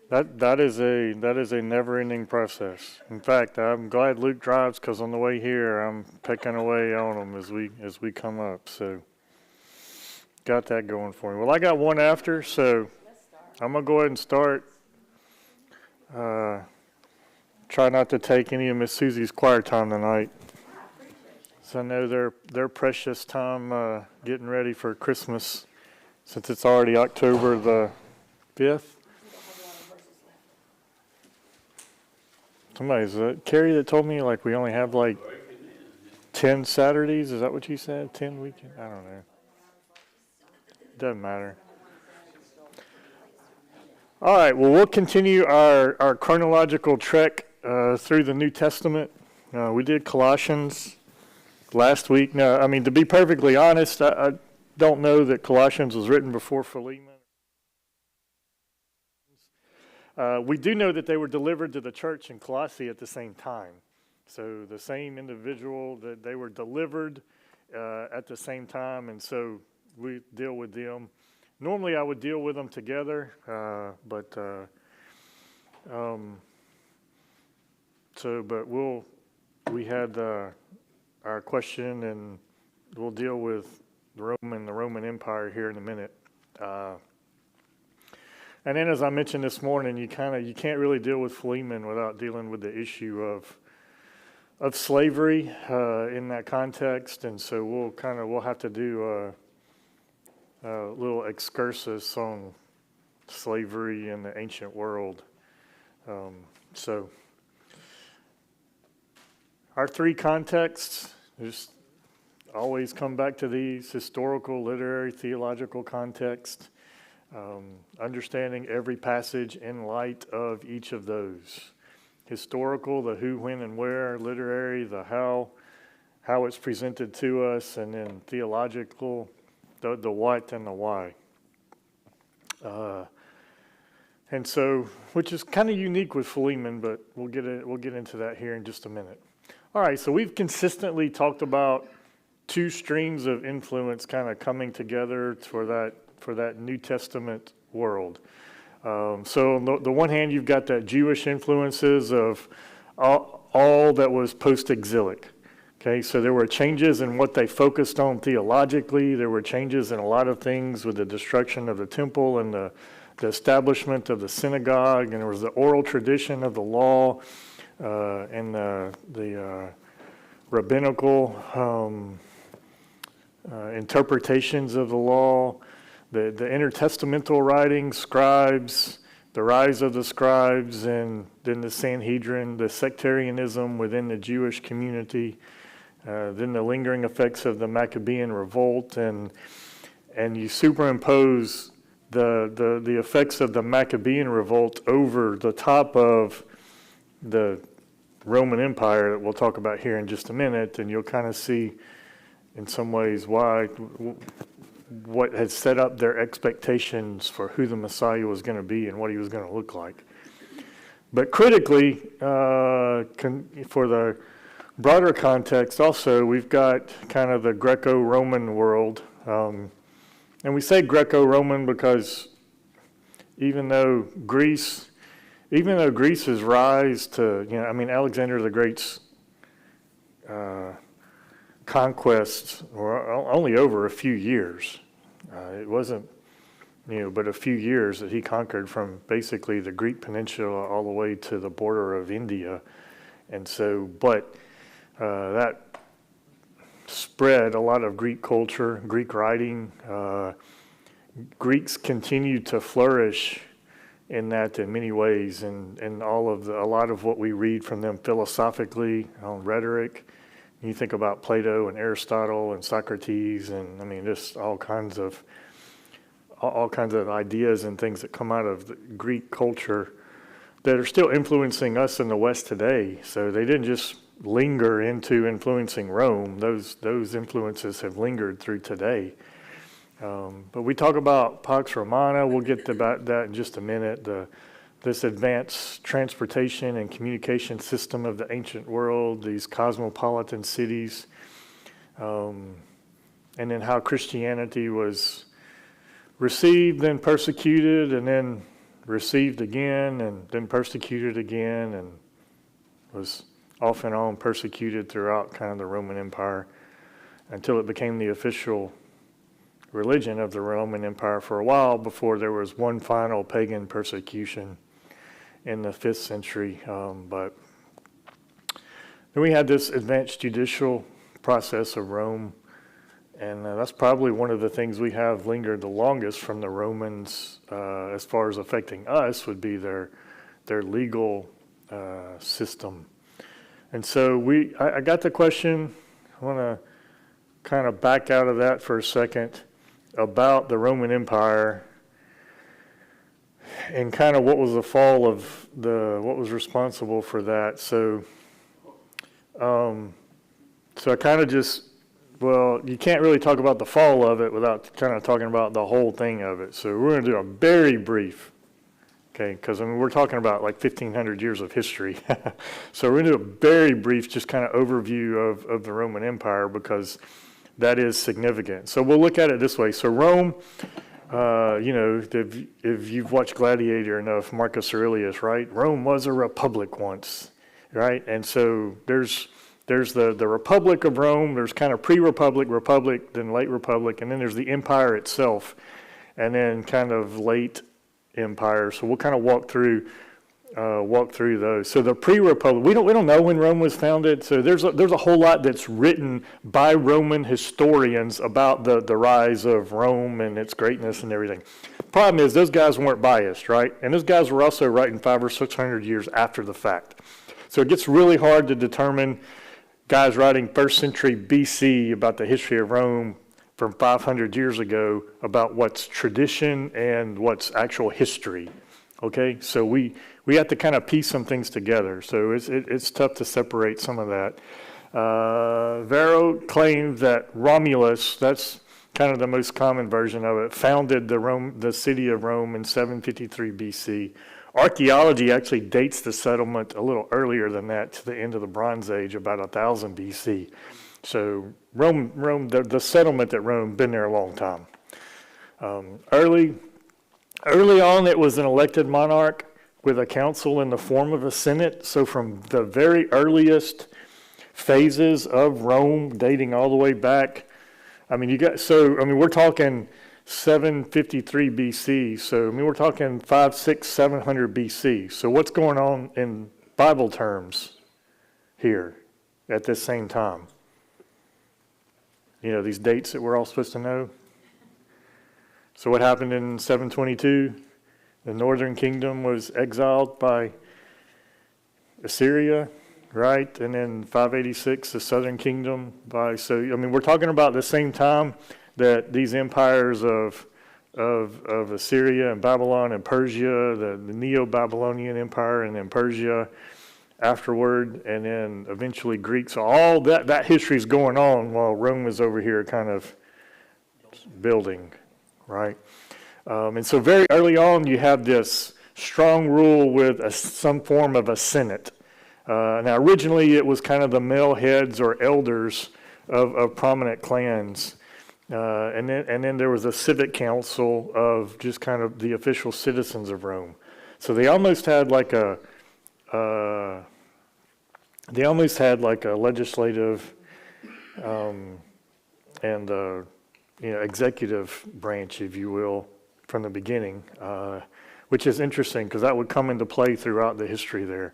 That is a never-ending process. In fact, I'm glad Luke drives because on the way here, I'm pecking away on him as we come up. So got that going for me. Well, I got one after, so I'm gonna go ahead and start. Uh, Try not to take any of Miss Susie's choir time tonight. So I know their precious time getting ready for Christmas, since it's already October the 5th. Somebody's Carrie that told me like we only have like 10 Saturdays. Is that what you said? 10 weekend? I don't know. Doesn't matter. All right. Well, we'll continue our chronological trek through the New Testament. We did Colossians last week. Now, I mean, to be perfectly honest, I don't know that Colossians was written before Philemon. We do know that they were delivered to the church in Colossae at the same time. So the same individual, that they were delivered at the same time, and so we deal with them. Normally I would deal with them together, but we had our question, and we'll deal with the Roman Empire here in a minute. And then, as I mentioned this morning, you can't really deal with Philemon without dealing with the issue of slavery in that context, and so we'll have to do a little excursus on slavery in the ancient world. So our three contexts, just always come back to these: historical, literary, theological context. Understanding every passage in light of each of those. Historical, the who, when, and where. Literary, the how it's presented to us. And then theological, the what and the why. And so, which is kind of unique with Philemon, but we'll get into that here in just a minute. All right, so we've consistently talked about two streams of influence kind of coming together for that New Testament world. So on the one hand, you've got that Jewish influences of all that was post-exilic. Okay, so there were changes in what they focused on theologically. There were changes in a lot of things with the destruction of the temple and the establishment of the synagogue, and there was the oral tradition of the law and the rabbinical interpretations of the law. The intertestamental writings, scribes, the rise of the scribes, and then the Sanhedrin, the sectarianism within the Jewish community, then the lingering effects of the Maccabean revolt, and you superimpose the effects of the Maccabean revolt over the top of the Roman Empire that we'll talk about here in just a minute, and you'll kind of see in some ways what had set up their expectations for who the Messiah was going to be and what he was going to look like. But critically, for the broader context also, we've got kind of the Greco-Roman world. And we say Greco-Roman because even though Greece's rise to, Alexander the Great's conquests were only over a few years. It wasn't, but a few years that he conquered from basically the Greek peninsula all the way to the border of India. And so, that spread a lot of Greek culture, Greek writing. Greeks continued to flourish in that in many ways, and a lot of what we read from them philosophically on rhetoric. You think about Plato and Aristotle and Socrates, and just all kinds of ideas and things that come out of the Greek culture that are still influencing us in the West today. So they didn't just linger into influencing Rome; those influences have lingered through today. But we talk about Pax Romana. We'll get to that in just a minute. This advanced transportation and communication system of the ancient world, these cosmopolitan cities, and then how Christianity was received, then persecuted, and then received again and then persecuted again, and was off and on persecuted throughout kind of the Roman Empire until it became the official religion of the Roman Empire for a while, before there was one final pagan persecution in the 5th century. But then we had this advanced judicial process of Rome, and that's probably one of the things we have lingered the longest from the Romans as far as affecting us, would be their legal system. And so I got the question. I want to kind of back out of that for a second about the Roman Empire and kind of what was the fall of what was responsible for that. So I kind of you can't really talk about the fall of it without kind of talking about the whole thing of it. So we're going to do a very brief, okay, because we're talking about like 1,500 years of history. So we're going to do a very brief, just kind of overview of the Roman Empire, because that is significant. So we'll look at it this way. So Rome, if you've watched Gladiator enough, Marcus Aurelius, right? Rome was a republic once, right? And so there's the Republic of Rome, there's kind of pre-Republic, Republic, then late Republic, and then there's the empire itself, and then kind of late empire. So we'll kind of walk through those. So the pre-Republic, we don't know when Rome was founded. So there's a whole lot that's written by Roman historians about the rise of Rome and its greatness and everything. Problem is, those guys weren't biased, right? And those guys were also writing 500 or 600 years after the fact. So it gets really hard to determine guys writing 1st century BC about the history of Rome from 500 years ago about what's tradition and what's actual history. Okay, so we have to kind of piece some things together. So it's tough to separate some of that. Varro claimed that Romulus, that's kind of the most common version of it, founded the city of Rome in 753 BC. Archaeology actually dates the settlement a little earlier than that, to the end of the Bronze Age, about 1000 BC. So Rome, the settlement at Rome, been there a long time. Early on, it was an elected monarch with a council in the form of a senate. So from the very earliest phases of Rome, dating all the way back, we're talking 753 BC. So we're talking 500, 600, 700 BC. So what's going on in Bible terms here at this same time? These dates that we're all supposed to know. So what happened in 722? The northern kingdom was exiled by Assyria, right? And then 586, the southern kingdom we're talking about the same time that these empires of Assyria and Babylon and Persia, the Neo-Babylonian Empire, and then Persia afterward, and then eventually Greek. So all that history is going on while Rome is over here kind of building. Right? And so very early on, you have this strong rule with some form of a senate. Now, originally, it was kind of the male heads or elders of prominent clans. And then there was a civic council of just kind of the official citizens of Rome. So they almost had like a legislative and executive branch, if you will, from the beginning, which is interesting because that would come into play throughout the history there.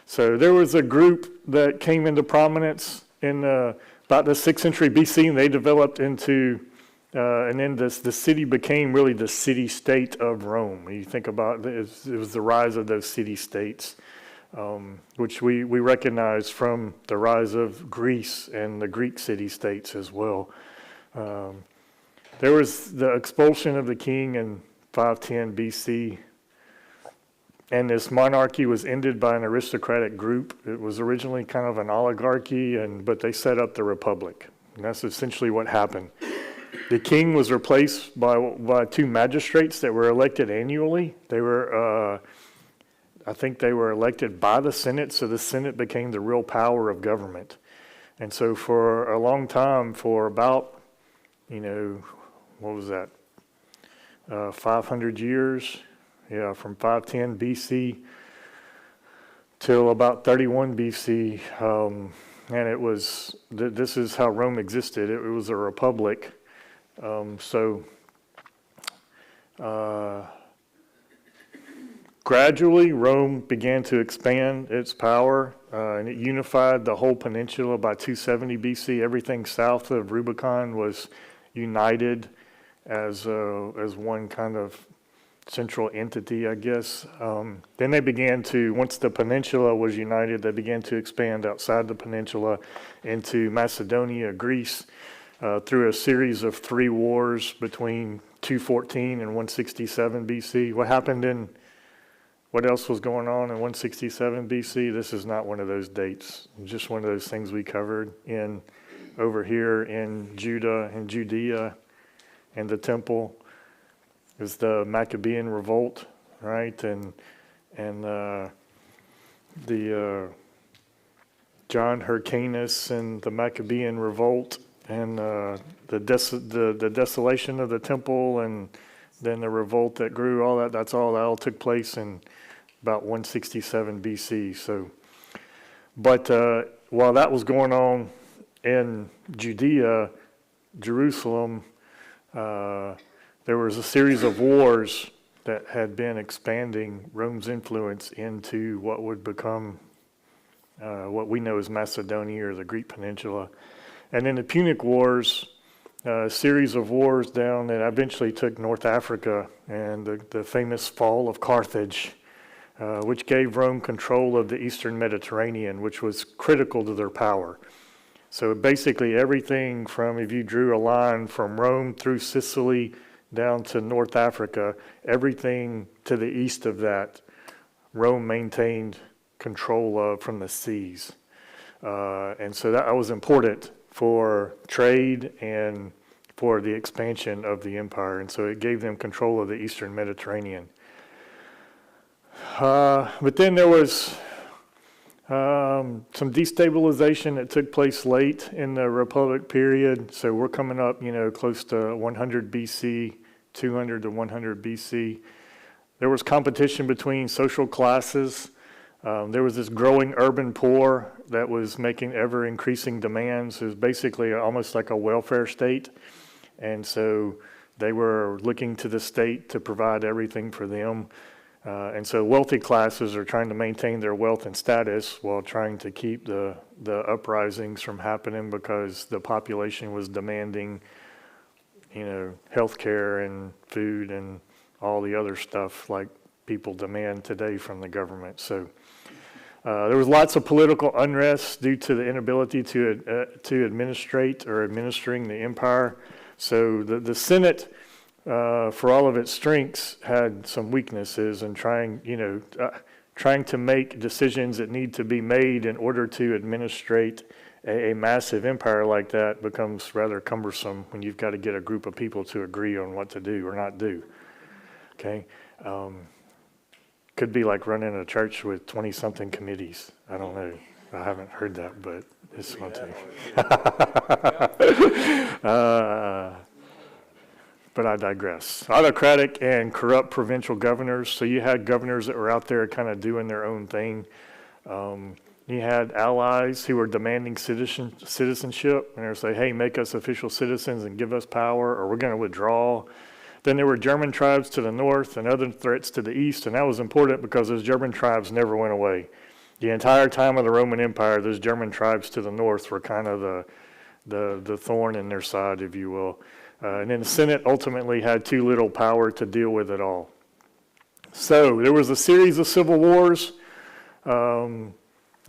So there was a group that came into prominence in about the 6th century BC, and they developed into, and then the city became really the city-state of Rome. When you think about it, it was the rise of those city-states, which we recognize from the rise of Greece and the Greek city-states as well. There was the expulsion of the king in 510 BC, and this monarchy was ended by an aristocratic group. It was originally kind of an oligarchy, but they set up the republic, and that's essentially what happened. The king was replaced by 2 magistrates that were elected annually. They were, I think they were elected by the Senate, so the Senate became the real power of government. And so for a long time, for about, what was that, 500 years, Yeah, from 510 BC till about 31 BC. And it was, this is how Rome existed. It was a republic. Gradually, Rome began to expand its power, and it unified the whole peninsula by 270 BC. Everything south of Rubicon was united as one kind of central entity, I guess. Then they began to, once the peninsula was united, they began to expand outside the peninsula into Macedonia, Greece, through a series of 3 wars between 214 and 167 BC. What else was going on in 167 BC? This is not one of those dates. It's just one of those things we covered over here in Judah and Judea and the temple. Is the Maccabean revolt, right? And the John Hyrcanus and the Maccabean revolt, and the desolation of the temple, and then the revolt that grew. All that. That all took place in about 167 BC. So, but while that was going on in Judea, Jerusalem, there was a series of wars that had been expanding Rome's influence into what would become what we know as Macedonia or the Greek Peninsula. And then the Punic Wars, a series of wars down that eventually took North Africa, and the famous fall of Carthage, which gave Rome control of the Eastern Mediterranean, which was critical to their power. So basically everything from, if you drew a line from Rome through Sicily down to North Africa, everything to the east of that, Rome maintained control of from the seas. And so that was important for trade and for the expansion of the empire. And so it gave them control of the Eastern Mediterranean. But then there was some destabilization that took place late in the Republic period. So we're coming up, close to 100 BC, 200 to 100 BC. There was competition between social classes. There was this growing urban poor that was making ever increasing demands. It was basically almost like a welfare state. And so they were looking to the state to provide everything for them. And so wealthy classes are trying to maintain their wealth and status while trying to keep the uprisings from happening, because the population was demanding, health care and food and all the other stuff like people demand today from the government. So there was lots of political unrest due to the inability to administering the empire. So the Senate, for all of its strengths, had some weaknesses, and trying to make decisions that need to be made in order to administrate a massive empire like that becomes rather cumbersome when you've got to get a group of people to agree on what to do or not do. Okay, could be like running a church with 20-something committees. I don't know. I haven't heard that, but it's one thing. But I digress. Autocratic and corrupt provincial governors. So you had governors that were out there kind of doing their own thing. You had allies who were demanding citizenship, and they would say, hey, make us official citizens and give us power, or we're going to withdraw. Then there were German tribes to the north and other threats to the east, and that was important because those German tribes never went away. The entire time of the Roman Empire, those German tribes to the north were kind of the thorn in their side, if you will. And then the Senate ultimately had too little power to deal with it all. So there was a series of civil wars.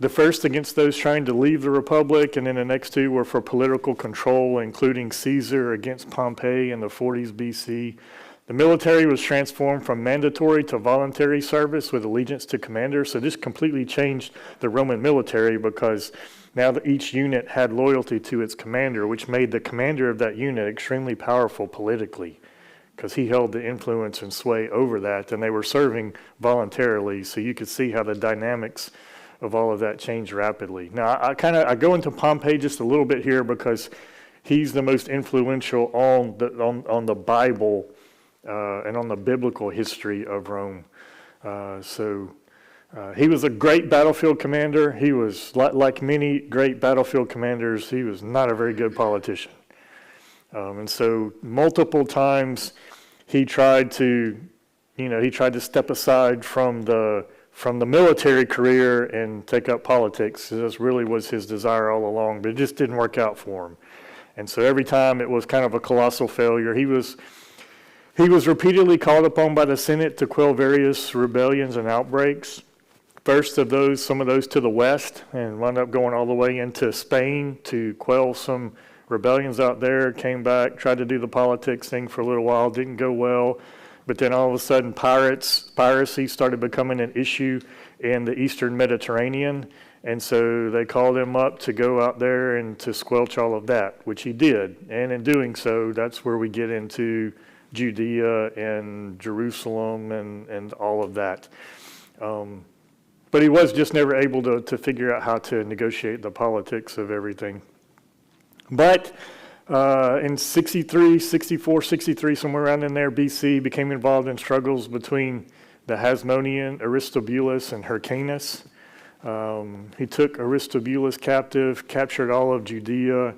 The first against those trying to leave the Republic, and then the next 2 were for political control, including Caesar against Pompey in the 40s BC. The military was transformed from mandatory to voluntary service with allegiance to commanders. So this completely changed the Roman military, because now that each unit had loyalty to its commander, which made the commander of that unit extremely powerful politically, because he held the influence and sway over that, and they were serving voluntarily. So you could see how the dynamics of all of that changed rapidly. Now, I go into Pompey just a little bit here because he's the most influential on the Bible and on the biblical history of Rome. He was a great battlefield commander. He was, like many great battlefield commanders, he was not a very good politician. And so multiple times he tried to step aside from the military career and take up politics. This really was his desire all along, but it just didn't work out for him. And so every time it was kind of a colossal failure. He was repeatedly called upon by the Senate to quell various rebellions and outbreaks. First of those, some of those to the west, and wound up going all the way into Spain to quell some rebellions out there. Came back, tried to do the politics thing for a little while, didn't go well. But then all of a sudden piracy started becoming an issue in the Eastern Mediterranean. And so they called him up to go out there and to squelch all of that, which he did. And in doing so, that's where we get into Judea and Jerusalem and all of that. But he was just never able to figure out how to negotiate the politics of everything. But in 63, 64, 63, somewhere around in there, BC, became involved in struggles between the Hasmonean, Aristobulus, and Hyrcanus. He took Aristobulus captive, captured all of Judea.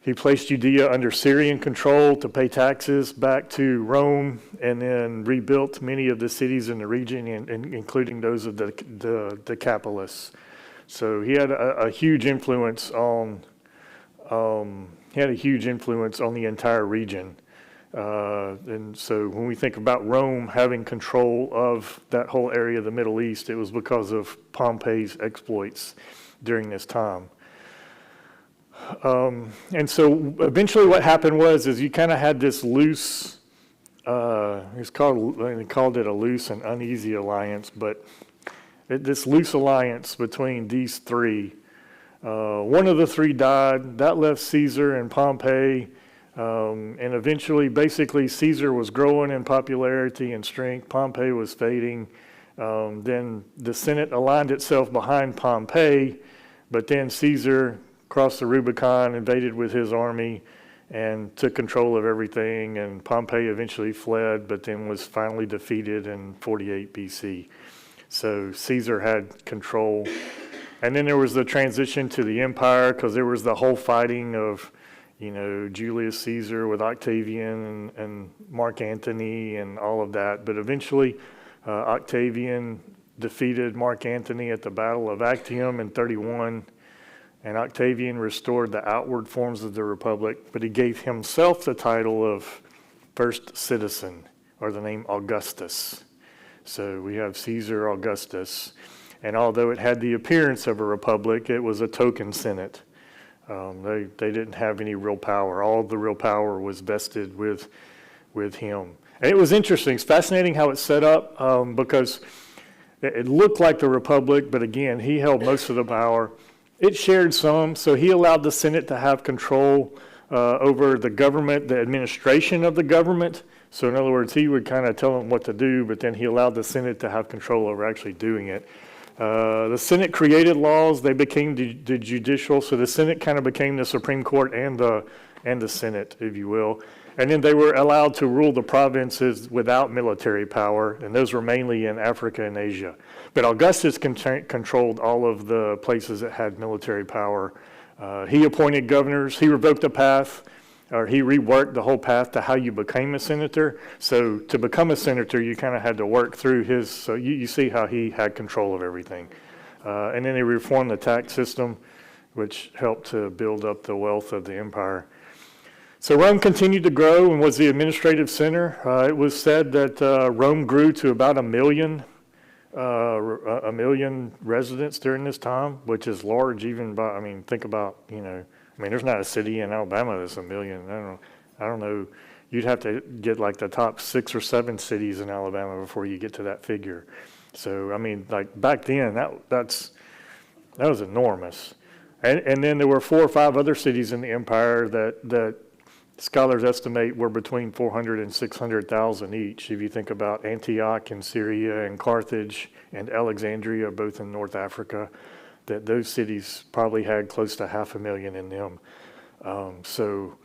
He placed Judea under Syrian control to pay taxes back to Rome, and then rebuilt many of the cities in the region, including those of the Decapolis. So he had a huge influence on the entire region. And so when we think about Rome having control of that whole area of the Middle East, it was because of Pompey's exploits during this time. And so eventually what happened was you kind of had this loose, they called it a loose and uneasy alliance, but this loose alliance between these three. One of the three died. That left Caesar and Pompey. And eventually, basically, Caesar was growing in popularity and strength. Pompey was fading. Then the Senate aligned itself behind Pompey, but then Caesar crossed the Rubicon, invaded with his army, and took control of everything. And Pompey eventually fled, but then was finally defeated in 48 BC. So Caesar had control. And then there was the transition to the empire, because there was the whole fighting of, Julius Caesar with Octavian and Mark Antony and all of that. But eventually, Octavian defeated Mark Antony at the Battle of Actium in 31. And Octavian restored the outward forms of the republic, but he gave himself the title of first citizen, or the name Augustus. So we have Caesar Augustus. And although it had the appearance of a republic, it was a token senate. They didn't have any real power. All of the real power was vested with him. And it was interesting. It's fascinating how it's set up, because it looked like the republic, but again, he held most of the power. It shared some, so he allowed the Senate to have control over the government, the administration of the government. So in other words, he would kind of tell them what to do, but then he allowed the Senate to have control over actually doing it. The Senate created laws. They became the judicial, so the Senate kind of became the Supreme Court and the Senate, if you will. And then they were allowed to rule the provinces without military power, and those were mainly in Africa and Asia. But Augustus controlled all of the places that had military power. He appointed governors. He revoked the path, or he reworked the whole path to how you became a senator. So to become a senator, you kind of had to work through his, so you see how he had control of everything. And then he reformed the tax system, which helped to build up the wealth of the empire. So Rome continued to grow and was the administrative center. It was said that Rome grew to about a million residents during this time, which is large even by, think about, there's not a city in Alabama that's a million. I don't know. You'd have to get like the top 6 or 7 cities in Alabama before you get to that figure. So, like back then, that was enormous. And then there were 4 or 5 other cities in the empire that scholars estimate were between 400 and 600,000 each. If you think about Antioch in Syria and Carthage and Alexandria, both in North Africa, that those cities probably had close to 500,000 in them. So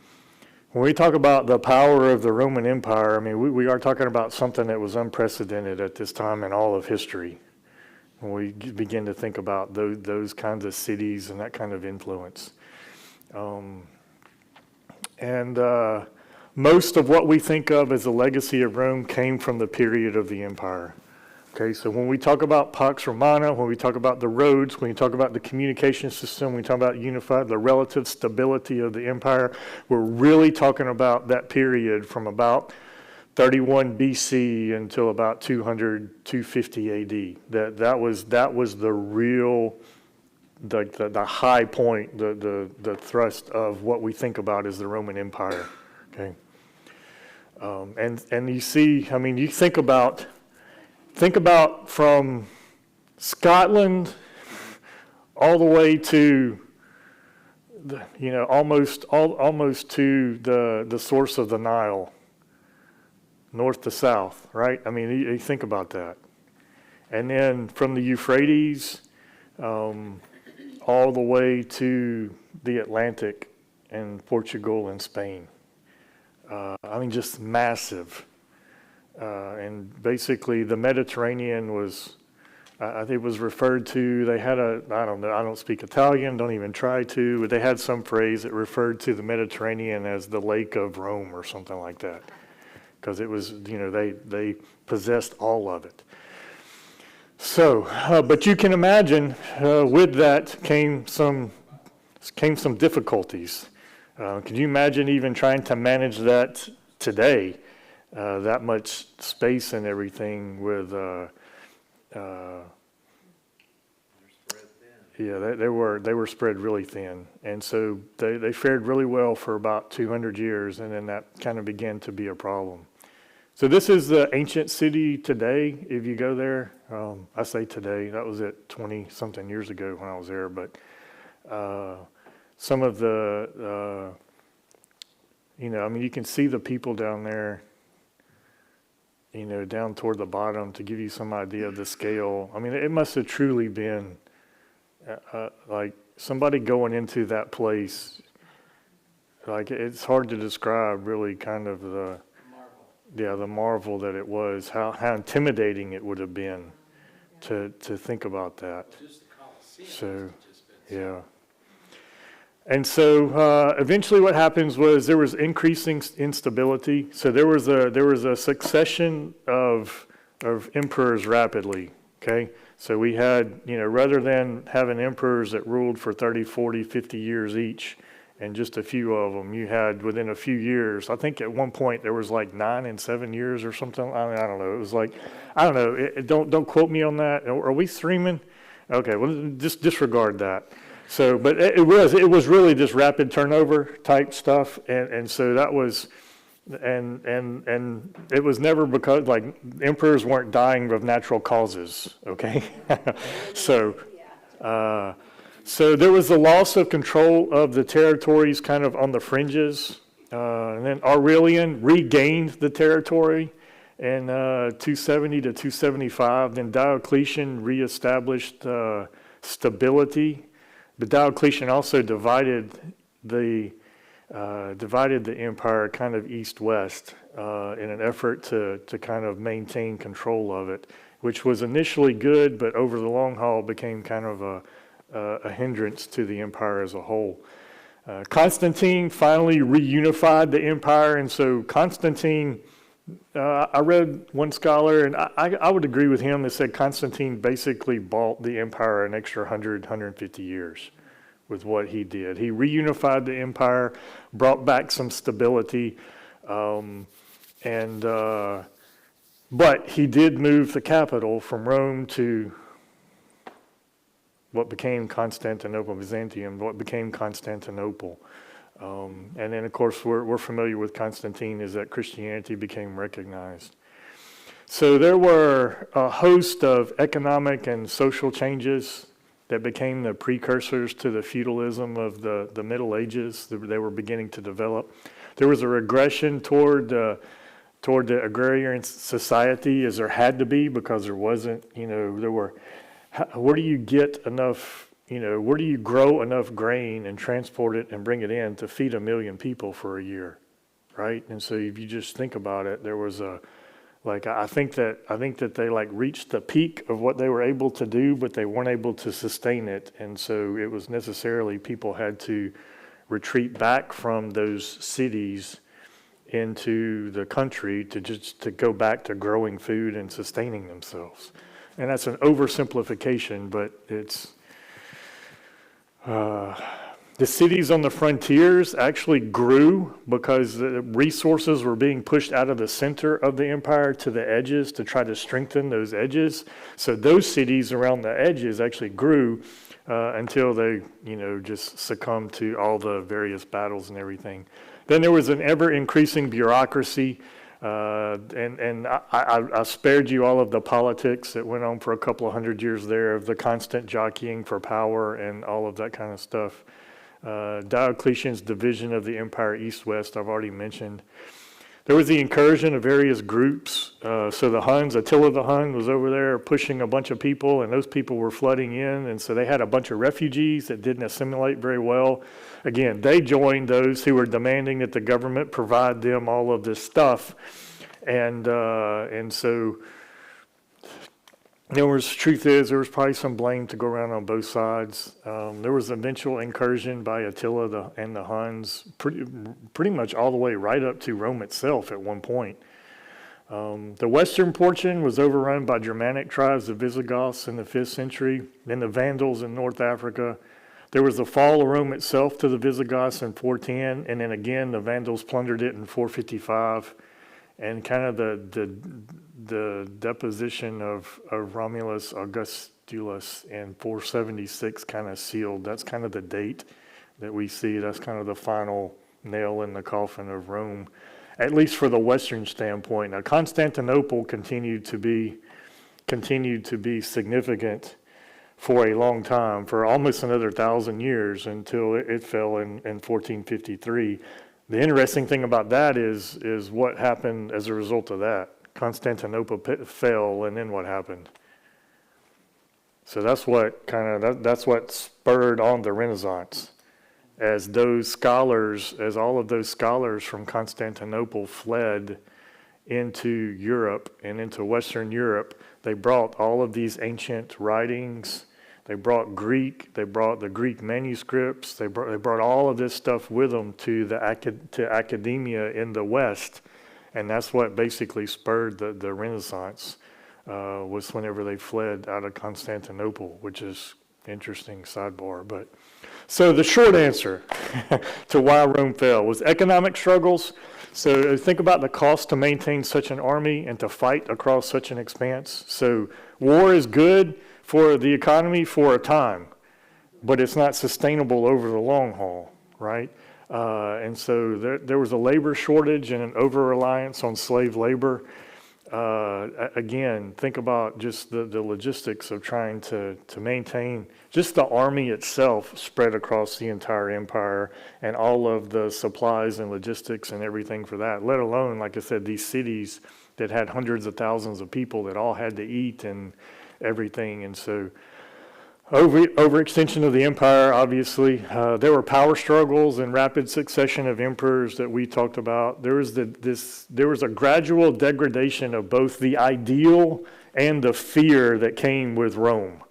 When we talk about the power of the Roman Empire, I mean, we are talking about something that was unprecedented at this time in all of history. When we begin to think about those kinds of cities and that kind of influence. Most of what we think of as the legacy of Rome came from the period of the empire. Okay, so when we talk about Pax Romana, when we talk about the roads, when we talk about the communication system, when we talk about the relative stability of the empire, we're really talking about that period from about 31 BC until about 200, 250 AD. That was the real, the high point, the thrust of what we think about as the Roman Empire. Okay, and you see, I mean, you think about from Scotland all the way to almost to the source of the Nile, north to south, right? I mean, you think about that. And then from the Euphrates all the way to the Atlantic and Portugal and Spain. I mean, just massive. And basically the Mediterranean was, I think it was referred to, they had I don't know, I don't speak Italian, don't even try to, but they had some phrase that referred to the Mediterranean as the Lake of Rome or something like that. Because it was, they possessed all of it. So, but you can imagine with that came some difficulties. Can you imagine even trying to manage that today? That much space and everything with, they were spread really thin, and so they fared really well for about 200 years, and then that kind of began to be a problem. So this is the ancient city today. If you go there, I say today, that was it 20 something years ago when I was there, but some of the, I mean, you can see the people down there, down toward the bottom, to give you some idea of the scale. I mean, it must have truly been like somebody going into that place. Like, it's hard to describe really kind of the marvel that it was, how intimidating it would have been to think about that. So, yeah. And so eventually what happens was there was increasing instability. So there was a succession of emperors rapidly, okay? So we had, rather than having emperors that ruled for 30, 40, 50 years each, and just a few of them, you had within a few years, I think at one point there was like 9 and 7 years or something. I mean, I don't know. It was like, I don't know. Don't quote me on that. Are we streaming? Okay, well, just disregard that. So, but it was really just rapid turnover type stuff, and so that was, and it was never because like emperors weren't dying of natural causes, okay? So there was the loss of control of the territories kind of on the fringes, and then Aurelian regained the territory in 270 to 275. Then Diocletian reestablished stability. But Diocletian also divided the empire kind of east-west in an effort to kind of maintain control of it, which was initially good, but over the long haul became kind of a hindrance to the empire as a whole. Constantine finally reunified the empire, and so Constantine, I read one scholar, and I would agree with him, that said Constantine basically bought the empire an extra 100, 150 years with what he did. He reunified the empire, brought back some stability, but he did move the capital from Rome to what became Constantinople, Byzantium, what became Constantinople. And then, of course, we're familiar with Constantine, is that Christianity became recognized. So there were a host of economic and social changes that became the precursors to the feudalism of the Middle Ages that they were beginning to develop. There was a regression toward the agrarian society, as there had to be, because there wasn't, where do you get enough, where do you grow enough grain and transport it and bring it in to feed 1 million people for a year? right? And so if you just think about it, there was I think that they like reached the peak of what they were able to do, but they weren't able to sustain it. And so it was necessarily people had to retreat back from those cities into the country to go back to growing food and sustaining themselves. And that's an oversimplification, but it's the cities on the frontiers actually grew because the resources were being pushed out of the center of the empire to the edges to try to strengthen those edges. So those cities around the edges actually grew until they, just succumbed to all the various battles and everything. Then there was an ever-increasing bureaucracy, and I spared you all of the politics that went on for a couple of hundred years there of the constant jockeying for power and all of that kind of stuff. Diocletian's division of the empire east-west, I've already mentioned. There was the incursion of various groups. So the Huns, Attila the Hun was over there pushing a bunch of people, and those people were flooding in, and so they had a bunch of refugees that didn't assimilate very well. Again, they joined those who were demanding that the government provide them all of this stuff, and so truth is, there was probably some blame to go around on both sides. There was eventual incursion by Attila and the Huns, pretty much all the way right up to Rome itself at one point. The western portion was overrun by Germanic tribes, the Visigoths in the 5th century, then the Vandals in North Africa. There was the fall of Rome itself to the Visigoths in 410, and then again the Vandals plundered it in 455. And kind of the deposition of Romulus Augustulus in 476 kind of sealed. That's kind of the date that we see. That's kind of the final nail in the coffin of Rome, at least for the Western standpoint. Now, Constantinople continued to be significant for a long time, for almost another 1,000 years until it fell in 1453. The interesting thing about that is what happened as a result of that. Constantinople fell, and then what happened? So that's what spurred on the Renaissance. As all of those scholars from Constantinople fled into Europe and into Western Europe, they brought all of these ancient writings. They brought Greek. They brought the Greek manuscripts. They brought all of this stuff with them to academia in the West, and that's what basically spurred the Renaissance. Was whenever they fled out of Constantinople, which is interesting sidebar. But so the short answer to why Rome fell was economic struggles. So think about the cost to maintain such an army and to fight across such an expanse. So war is good for the economy for a time, but it's not sustainable over the long haul, right? And so there was a labor shortage and an over-reliance on slave labor. Again, think about just the logistics of trying to maintain just the army itself spread across the entire empire and all of the supplies and logistics and everything for that, let alone, like I said, these cities that had hundreds of thousands of people that all had to eat and everything. And so overextension of the empire, obviously. There were power struggles and rapid succession of emperors that we talked about. There was a gradual degradation of both the ideal and the fear that came with Rome,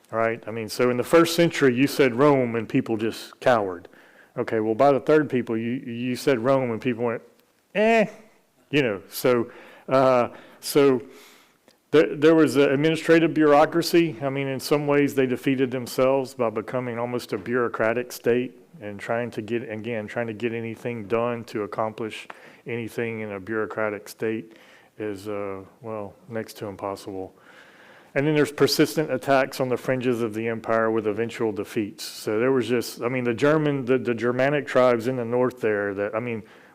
right? I mean, so in the 1st century, you said Rome and people just cowered. Okay, well, by the 3rd people, you said Rome and people went, so there was an administrative bureaucracy. I mean, in some ways, they defeated themselves by becoming almost a bureaucratic state and trying to get anything done to accomplish anything in a bureaucratic state is, next to impossible. And then there's persistent attacks on the fringes of the empire with eventual defeats. So there was the Germanic tribes in the north there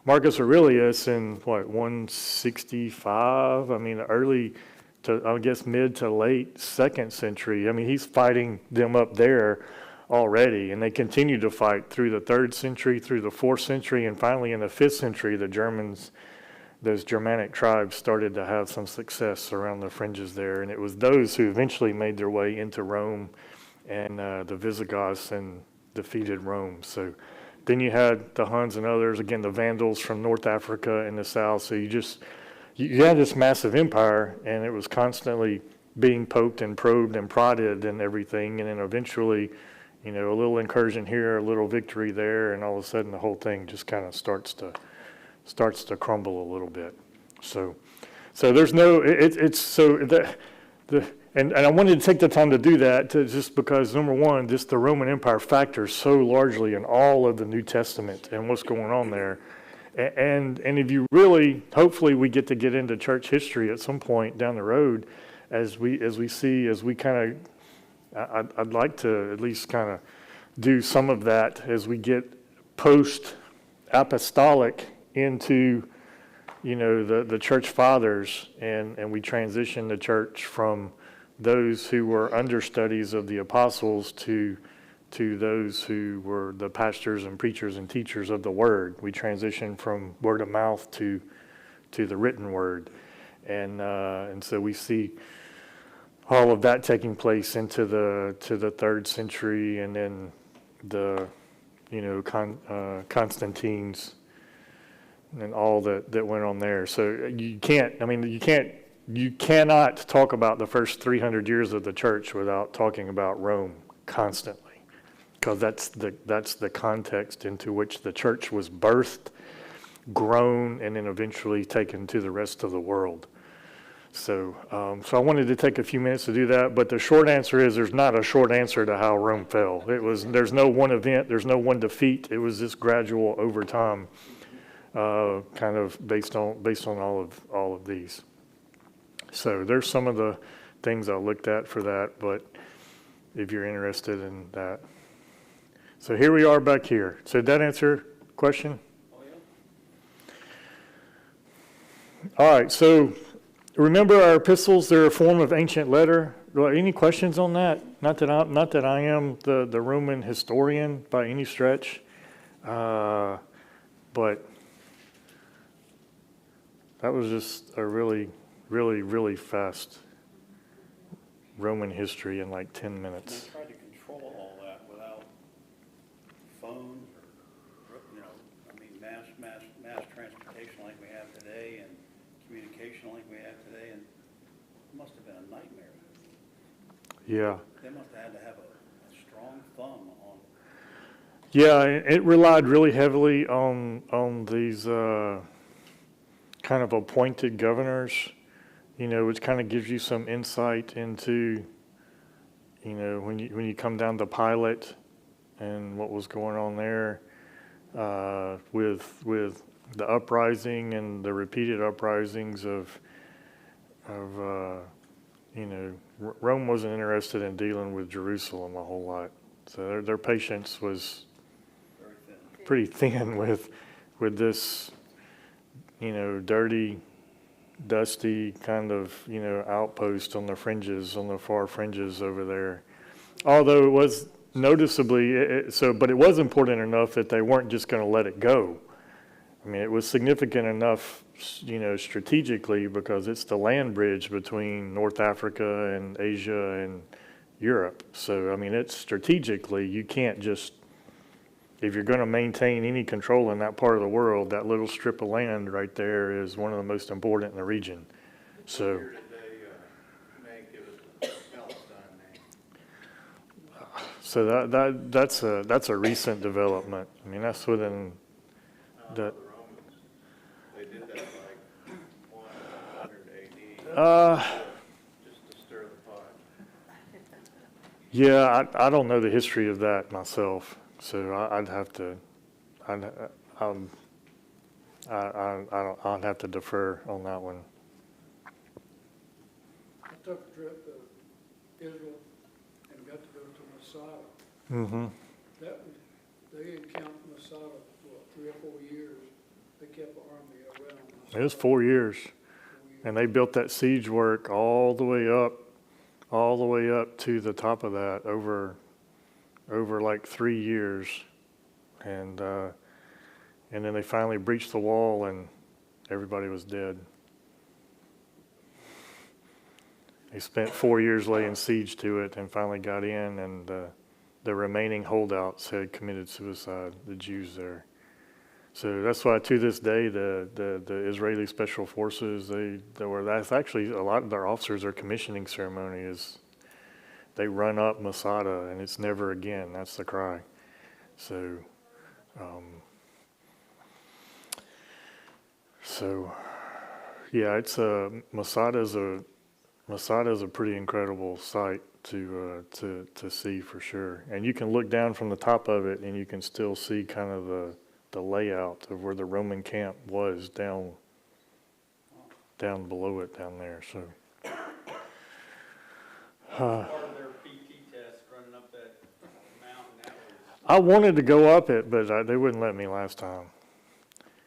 Marcus Aurelius in 165, early to, I guess, mid to late 2nd century. I mean, he's fighting them up there already, and they continue to fight through the 3rd century, through the 4th century, and finally in the 5th century, those Germanic tribes started to have some success around the fringes there, and it was those who eventually made their way into Rome, and the Visigoths and defeated Rome. So Then you had the Huns and others, again, the Vandals from North Africa and the South. So you had this massive empire, and it was constantly being poked and probed and prodded and everything. And then eventually, a little incursion here, a little victory there, and all of a sudden the whole thing just kind of starts to crumble a little bit. So there's no, it's so that and I wanted to take the time to do that just because, number one, just the Roman Empire factors so largely in all of the New Testament and what's going on there. And if you really, hopefully we get into church history at some point down the road as we kind of, I'd like to at least kind of do some of that as we get post-apostolic into, the church fathers, and we transition the church from those who were understudies of the apostles to those who were the pastors and preachers and teachers of the word. We transition from word of mouth to the written word. And so we see all of that taking place into the 3rd century, and then the Constantine's and all that went on there. So you cannot talk about the first 300 years of the church without talking about Rome constantly, because that's the context into which the church was birthed, grown, and then eventually taken to the rest of the world. So I wanted to take a few minutes to do that, but the short answer is there's not a short answer to how Rome fell. There's no one event, there's no one defeat. It was just gradual over time, kind of based on all of these. So there's some of the things I looked at for that, but if you're interested in that. So here we are back here. So did that answer the question? Oh, yeah. All right, so remember our epistles, they're a form of ancient letter. Any questions on that? Not that I am the Roman historian by any stretch, but that was just a really, really, really fast Roman history in like 10 minutes. They tried to control all that without phones or, mass transportation like we have today and communication like we have today, and it must have been a nightmare. Yeah. They must have had to have a strong thumb on. Yeah, it relied really heavily on these kind of appointed governors, which kind of gives you some insight into, when you come down to Pilate and what was going on there with the uprising and the repeated uprisings of Rome wasn't interested in dealing with Jerusalem a whole lot. So their patience was Very thin. pretty thin with this, dirty, dusty kind of, outpost on the far fringes over there. Although it was noticeably, but it was important enough that they weren't just going to let it go. I mean, it was significant enough, strategically, because it's the land bridge between North Africa and Asia and Europe. So, I mean, it's strategically, you can't just, if you're going to maintain any control in that part of the world, that little strip of land right there is one of the most important in the region. So, Here did they give us the Palestine name? so that's a recent development. I mean, that's within The that. Romans, they did that like 100 AD, just to stir the pot. Yeah, I don't know the history of that myself, so I'd have to, I'd have to defer on that one. I took a trip to Israel and got to go to Masada. Mm-hmm. They encamped Masada for 3 or 4 years. They kept the army around Masada. It was 4 years, 4 years. and they built that siege work all the way up to the top of that over like 3 years, and then they finally breached the wall and everybody was dead. They spent 4 years laying siege to it and finally got in, and the remaining holdouts had committed suicide, the Jews there. So that's why to this day, the Israeli Special Forces, that's actually a lot of their officers, their commissioning ceremony is, they run up Masada and it's never again. That's the cry. So, yeah, it's Masada's a pretty incredible sight to see for sure. And you can look down from the top of it and you can still see kind of the layout of where the Roman camp was down below it down there. So Part of their PT test running up that mountain, that was. I wanted to go up it, but they wouldn't let me last time.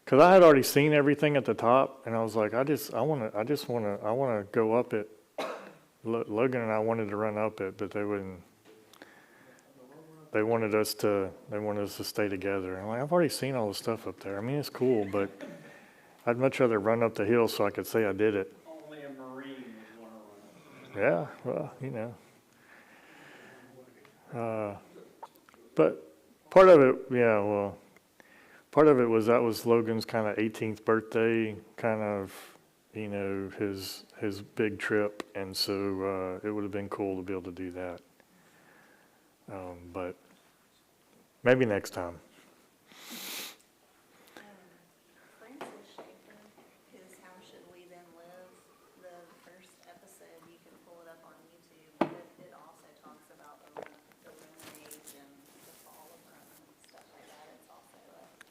Cause I had already seen everything at the top, and I was like, I want to go up it. Logan and I wanted to run up it, but they wouldn't. They wanted us to stay together. And I'm like, I've already seen all the stuff up there. I mean, it's cool, but I'd much rather run up the hill so I could say I did it. Only a Marine would want to run up. Yeah, well, you know. But part of it was that was Logan's kind of 18th birthday, kind of, you know, his big trip, and so it would have been cool to be able to do that. But maybe next time. Francis Schaeffer, his How Should We Then Live, the first episode, you can pull it up on YouTube, but it also talks about the Roman age and the fall of Rome and stuff like that. It's also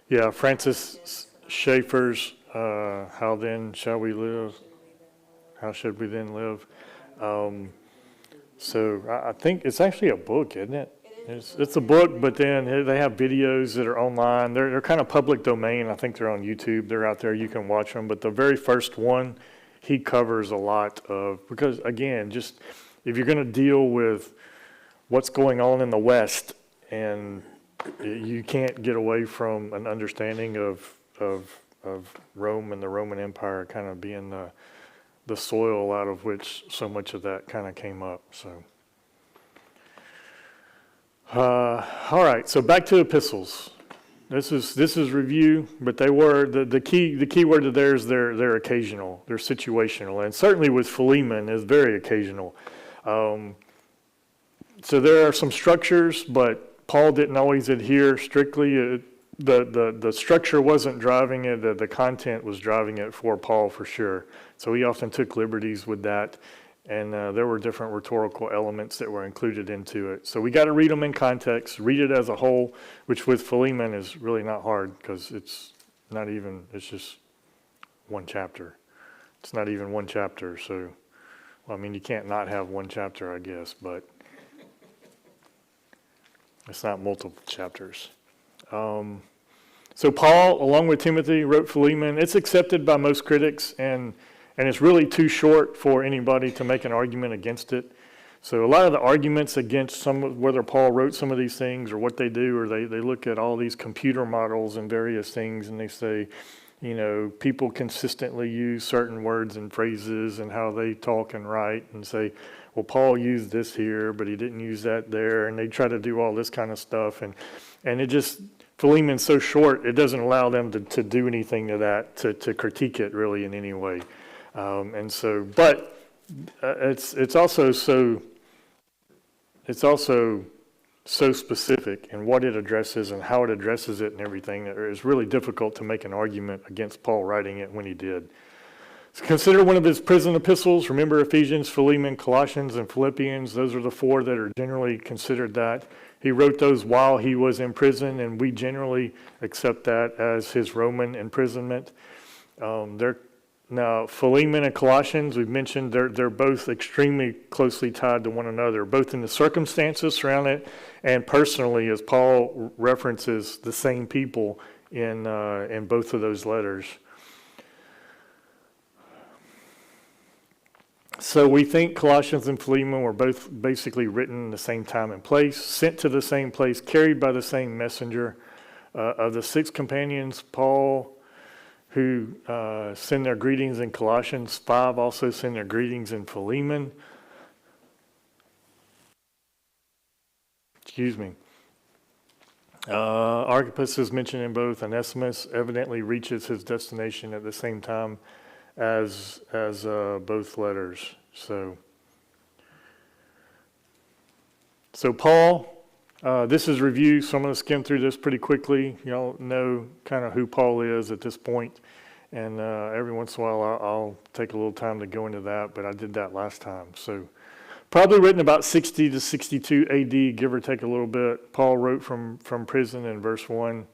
Yeah, Francis Schaeffer's How Then Shall We Live? How Should We Then Live? So I think it's actually a book, isn't it? It's a book, but then they have videos that are online. They're kind of public domain. I think they're on YouTube. They're out there. You can watch them. But the very first one, he covers a lot of, because again, just if you're going to deal with what's going on in the West, and you can't get away from an understanding of Rome and the Roman Empire kind of being the soil out of which so much of that kind of came up. So, all right. So back to epistles. This is review, but they were the key word to there is they're occasional, they're situational, and certainly with Philemon is very occasional. So there are some structures, but Paul didn't always adhere strictly. The structure wasn't driving it, the content was driving it for Paul for sure. So he often took liberties with that, and there were different rhetorical elements that were included into it. So we got to read them in context, read it as a whole, which with Philemon is really not hard because it's just one chapter. It's not even one chapter, so, well, I mean, you can't not have one chapter, I guess, but it's not multiple chapters. So Paul, along with Timothy, wrote Philemon. It's accepted by most critics, and it's really too short for anybody to make an argument against it. So a lot of the arguments against whether Paul wrote some of these things or what they do, or they look at all these computer models and various things, and they say, you know, people consistently use certain words and phrases and how they talk and write, and say, well, Paul used this here, but he didn't use that there, and they try to do all this kind of stuff, and it just, Philemon's so short, it doesn't allow them to do anything to that, to critique it really in any way. And so, but it's also so specific in what it addresses and how it addresses it and everything that it's really difficult to make an argument against Paul writing it when he did. So consider one of his prison epistles. Remember Ephesians, Philemon, Colossians, and Philippians. Those are the four that are generally considered that. He wrote those while he was in prison, and we generally accept that as his Roman imprisonment. Now, Philemon and Colossians, we've mentioned, they're both extremely closely tied to one another, both in the circumstances surrounding it and personally, as Paul references the same people in both of those letters. So we think Colossians and Philemon were both basically written in the same time and place, sent to the same place, carried by the same messenger. Of the 6 companions, Paul, who send their greetings in Colossians, 5 also send their greetings in Philemon. excuse me. Archippus is mentioned in both. Onesimus evidently reaches his destination at the same time as both letters. So Paul, this is review, so I'm going to skim through this pretty quickly. Y'all know kind of who Paul is at this point, and every once in a while I'll take a little time to go into that, but I did that last time. So probably written about 60 to 62 AD, give or take a little bit. Paul wrote from prison in verse 1.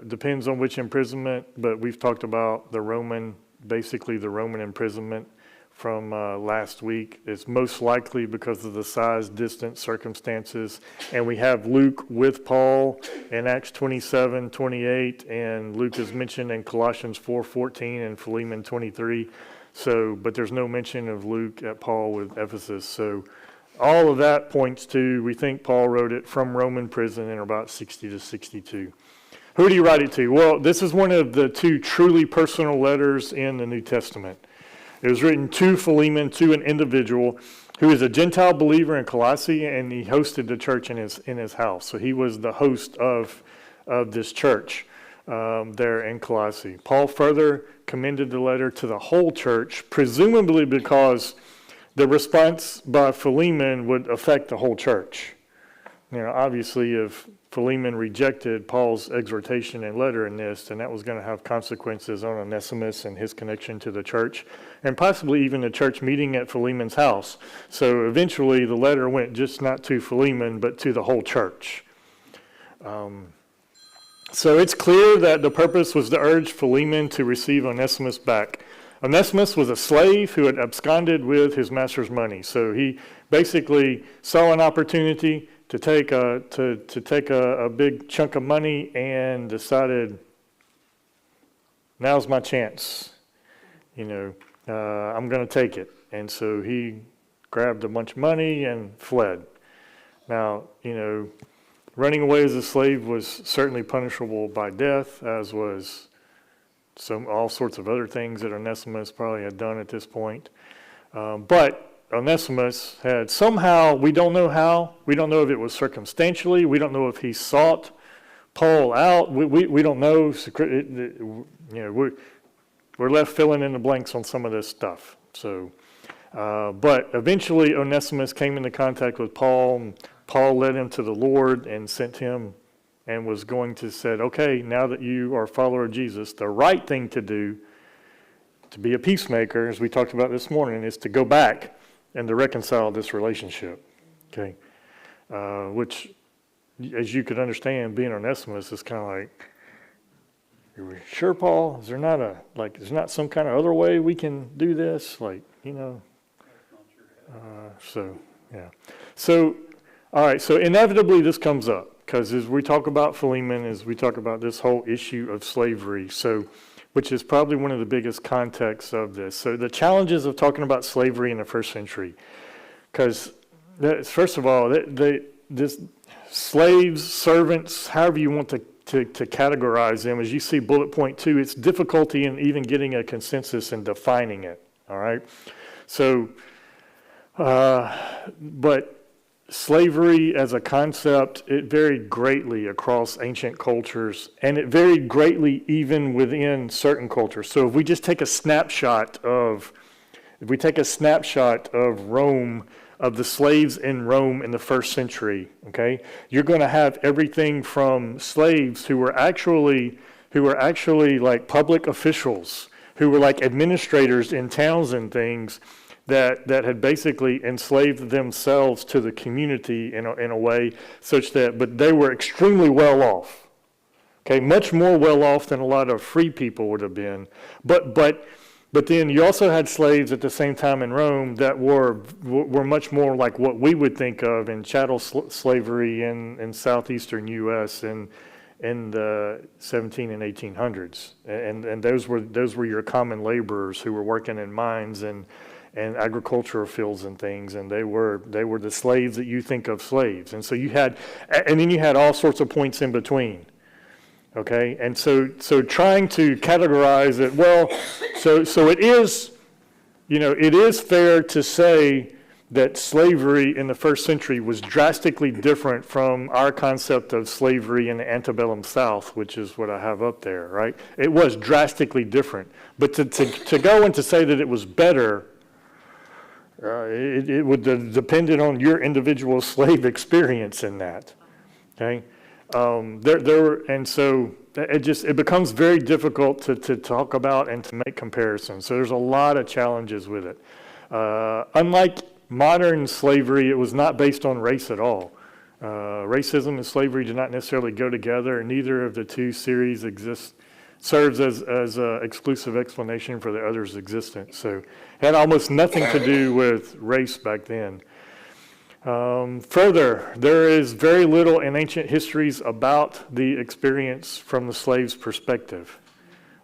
Depends on which imprisonment, but we've talked about basically the Roman imprisonment from last week. It's most likely because of the size, distance, circumstances. And we have Luke with Paul in Acts 27:28, and Luke is mentioned in Colossians 4:14 and Philemon 23. So, but there's no mention of Luke at Paul with Ephesus. So all of that points to, we think Paul wrote it from Roman prison in about 60 to 62. Who did he write it to? Well, this is one of the two truly personal letters in the New Testament. It was written to Philemon, to an individual who is a Gentile believer in Colossae, and he hosted the church in his house. So he was the host of this church there in Colossae. Paul further commended the letter to the whole church, presumably because the response by Philemon would affect the whole church. You know, obviously, if Philemon rejected Paul's exhortation and letter in this, then that was going to have consequences on Onesimus and his connection to the church, and possibly even the church meeting at Philemon's house. So eventually the letter went just not to Philemon, but to the whole church. So it's clear that the purpose was to urge Philemon to receive Onesimus back. Onesimus was a slave who had absconded with his master's money. So he basically saw an opportunity to take a big chunk of money and decided, now's my chance. You know, I'm going to take it. And so he grabbed a bunch of money and fled. Now, you know, running away as a slave was certainly punishable by death, as was all sorts of other things that Onesimus probably had done at this point. But Onesimus had somehow, we don't know how, we don't know if it was circumstantially, we don't know if he sought Paul out, we don't know, you know, we're left filling in the blanks on some of this stuff. So, but eventually Onesimus came into contact with Paul. Paul led him to the Lord and sent him, and was going to said, okay, now that you are a follower of Jesus, the right thing to do to be a peacemaker, as we talked about this morning, is to go back and to reconcile this relationship. Okay, which, as you could understand, being Onesimus is kind of like, are we sure, Paul? Is there not some kind of other way we can do this? Like, you know. So yeah. So all right. So inevitably this comes up, because as we talk about Philemon, as we talk about this whole issue of slavery, so which is probably one of the biggest contexts of this. So the challenges of talking about slavery in the first century, because first of all, this slaves, servants, however you want to categorize them, as you see bullet point 2, it's difficulty in even getting a consensus and defining it. All right. So, but slavery as a concept, it varied greatly across ancient cultures, and it varied greatly even within certain cultures. So if we just take a snapshot of Rome, of the slaves in Rome in the first century, okay, you're going to have everything from slaves who were actually like public officials, who were like administrators in towns and things, that had basically enslaved themselves to the community in a way such that, but they were extremely well off. Okay, much more well off than a lot of free people would have been. But then you also had slaves at the same time in Rome that were much more like what we would think of in chattel slavery in southeastern U.S. in the 17 and 1800s, and those were your common laborers who were working in mines and agricultural fields and things, and they were the slaves that you think of slaves. And so then you had all sorts of points in between. Okay, and so trying to categorize it, well, so it is, you know, it is fair to say that slavery in the first century was drastically different from our concept of slavery in the antebellum South, which is what I have up there, right? It was drastically different. But to go and to say that it was better, it would depend on your individual slave experience in that, okay? And so it becomes very difficult to talk about and to make comparisons. So there's a lot of challenges with it. Unlike modern slavery, it was not based on race at all. Racism and slavery do not necessarily go together, and neither of the two series serves as an exclusive explanation for the other's existence. So it had almost nothing to do with race back then. Further, there is very little in ancient histories about the experience from the slave's perspective.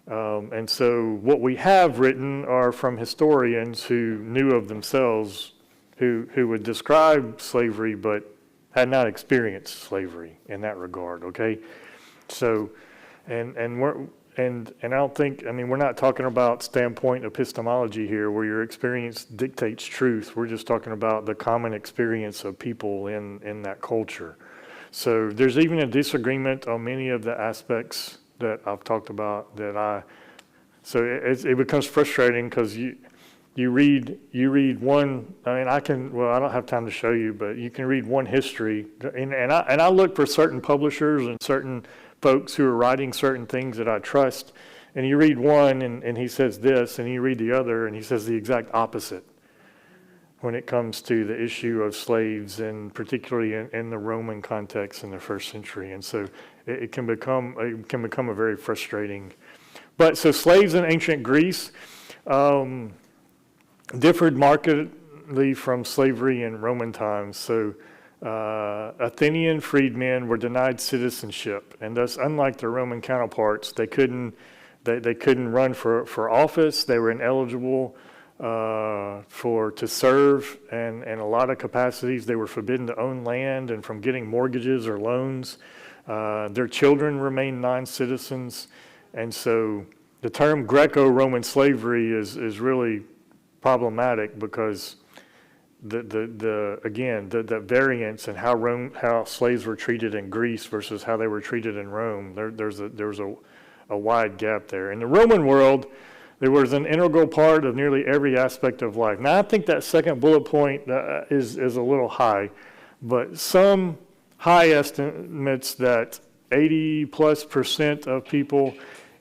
And so what we have written are from historians who knew of themselves, who would describe slavery but had not experienced slavery in that regard, okay? So, and I don't think, I mean, we're not talking about standpoint epistemology here where your experience dictates truth. We're just talking about the common experience of people in that culture. So there's even a disagreement on many of the aspects that I've talked about so it becomes frustrating because you read one, I mean, I don't have time to show you, but you can read one history, and I look for certain publishers and certain folks who are writing certain things that I trust, and you read one and he says this, and you read the other and he says the exact opposite when it comes to the issue of slaves, and particularly in the Roman context in the first century. And so it can become a very frustrating. But so slaves in ancient Greece differed markedly from slavery in Roman times. So Athenian freedmen were denied citizenship, and thus, unlike their Roman counterparts, they couldn't run for office. They were ineligible to serve, and in a lot of capacities, they were forbidden to own land and from getting mortgages or loans. Their children remained non-citizens, and so the term Greco-Roman slavery is really problematic because the variance in how slaves were treated in Greece versus how they were treated in Rome, there was a wide gap there. In the Roman world, there was an integral part of nearly every aspect of life. Now, I think that second bullet point is a little high, but some high estimates that 80+% of people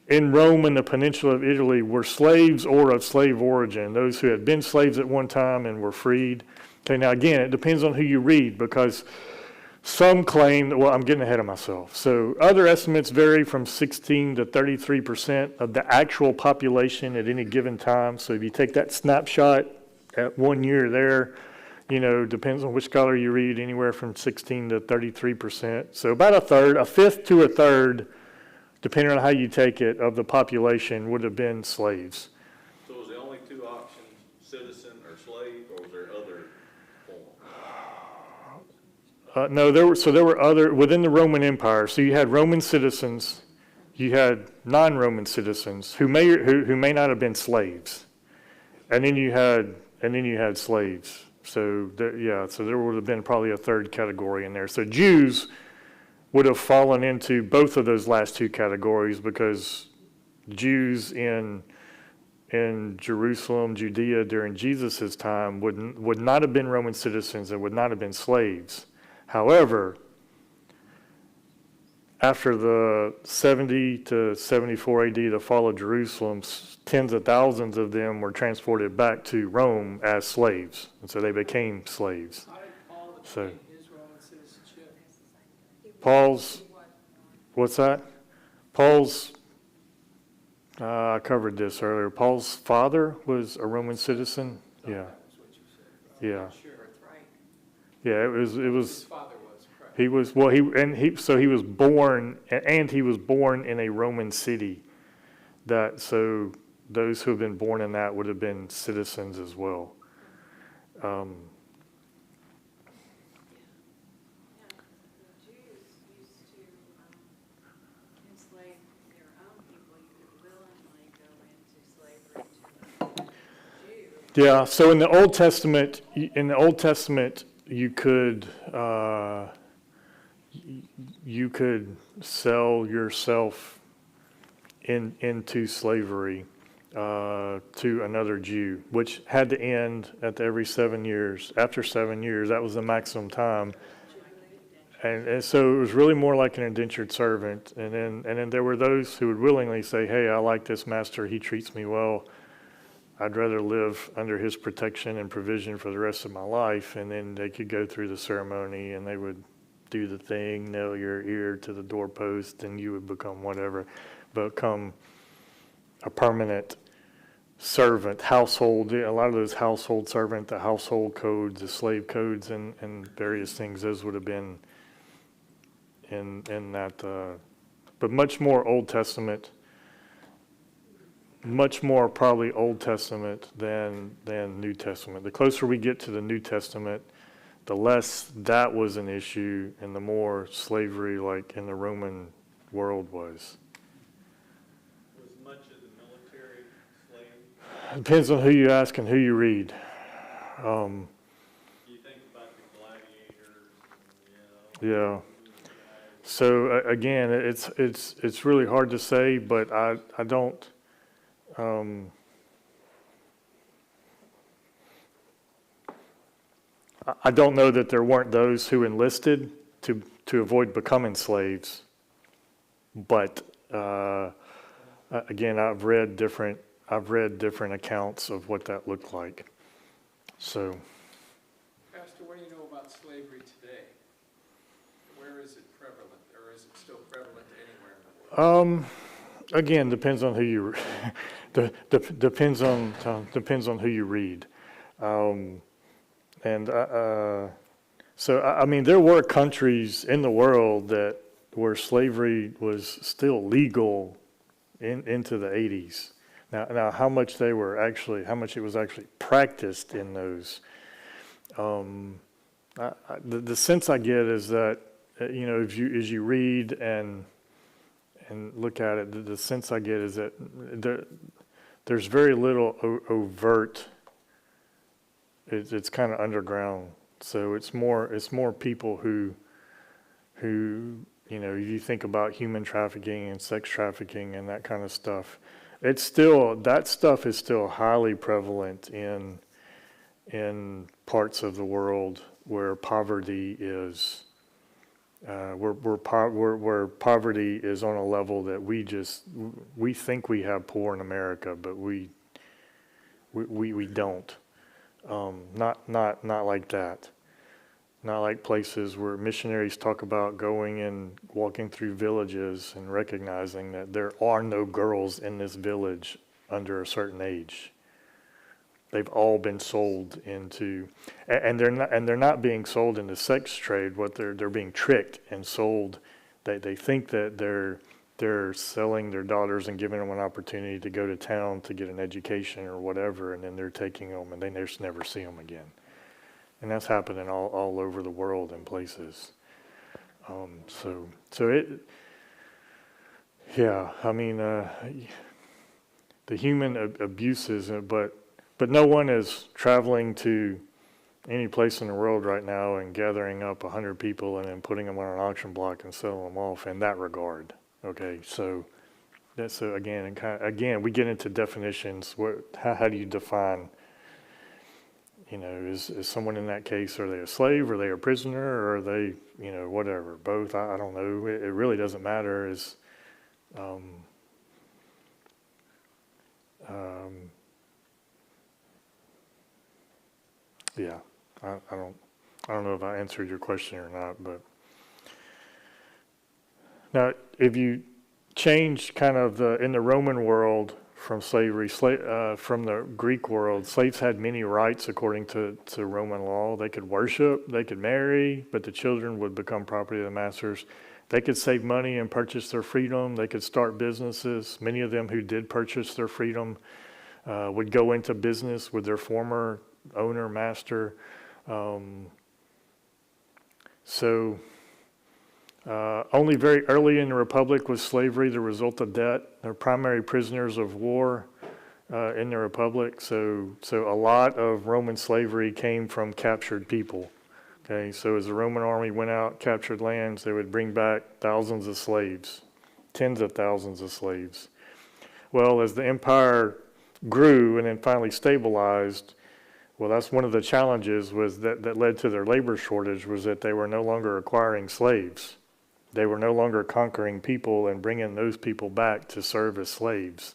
in Rome and the peninsula of Italy were slaves or of slave origin, those who had been slaves at one time and were freed. Okay, now again, it depends on who you read, because some claim, well, I'm getting ahead of myself. So other estimates vary from 16 to 33% of the actual population at any given time. So if you take that snapshot at 1 year there, depends on which scholar you read, anywhere from 16 to 33%. So about a fifth to a third, depending on how you take it, of the population would have been slaves. So was the only two options citizen or slave, or was there other forms? No, there were other, within the Roman Empire. So you had Roman citizens, you had non-Roman citizens who may not have been slaves, and then you had slaves. So there would have been probably a third category in there. So Jews would have fallen into both of those last two categories, because Jews in Jerusalem, Judea during Jesus' time would not have been Roman citizens and would not have been slaves. However, after the 70 to 74 AD, the fall of Jerusalem, tens of thousands of them were transported back to Rome as slaves, and so they became slaves. How did Paul So- obtain his Roman citizenship? What's that? I covered this earlier. Paul's father was a Roman citizen. Yeah. That's what you said. Yeah. Sure. Yeah, it was, His father was, correct. he was born, and he was born in a Roman city. So those who have been born in that would have been citizens as well. The Jews used to enslave their own people. You could willingly go into slavery to a Jew. Yeah, so in the Old Testament, you could sell yourself into slavery to another Jew, which had to end at every 7 years. After 7 years, that was the maximum time. And so it was really more like an indentured servant. And then there were those who would willingly say, hey, I like this master, he treats me well. I'd rather live under his protection and provision for the rest of my life. And then they could go through the ceremony and they would do the thing, nail your ear to the doorpost, and you would become a permanent servant, household. A lot of those household servant, the household codes, the slave codes, and various things, those would have been in that, but much more Old Testament, much more probably Old Testament than New Testament. The closer we get to the New Testament, the less that was an issue and the more slavery like in the Roman world was. Was much of the military slave? Depends on who you ask and who you read. You think about the gladiators, Yeah. So again, it's really hard to say, but I don't. I don't know that there weren't those who enlisted to avoid becoming slaves, but again, I've read different accounts of what that looked like. So. Pastor, what do you know about slavery today? Where is it prevalent, or is it still prevalent anywhere in the world? Again, depends on who you depends on who you read, so I mean there were countries in the world where slavery was still legal into the 80s. Now how much it was actually practiced in those. The sense I get is that as you read and look at it, the sense I get is that there's very little overt. It's kind of underground, so it's more people who you think about human trafficking and sex trafficking and that kind of stuff. That stuff is still highly prevalent in parts of the world where poverty is. Where poverty is on a level that we think we have poor in America, but we don't. Not like that. Not like places where missionaries talk about going and walking through villages and recognizing that there are no girls in this village under a certain age. They've all been sold into, and they're not being sold into sex trade. What they're being tricked and sold. They think that they're selling their daughters and giving them an opportunity to go to town to get an education or whatever, and then they're taking them and they just never see them again. And that's happening all over the world in places. I mean, the human abuses, but no one is traveling to any place in the world right now and gathering up 100 people and then putting them on an auction block and selling them off in that regard. Okay, so that's again we get into definitions. How do you define? Is someone in that case, are they a slave, are they a prisoner, or are they, whatever, both? I don't know. It really doesn't matter. Yeah, I don't know if I answered your question or not, but now if you change kind of in the Roman world from slavery, from the Greek world, slaves had many rights according to Roman law. They could worship, they could marry, but the children would become property of the masters. They could save money and purchase their freedom. They could start businesses. Many of them who did purchase their freedom would go into business with their former owner, master. Only very early in the Republic was slavery the result of debt. They're primary prisoners of war. in the Republic. So a lot of Roman slavery came from captured people. Okay, so as the Roman army went out, captured lands, they would bring back thousands of slaves, tens of thousands of slaves. Well, as the empire grew and then finally stabilized, well, that's one of the challenges was that led to their labor shortage, was that they were no longer acquiring slaves. They were no longer conquering people and bringing those people back to serve as slaves.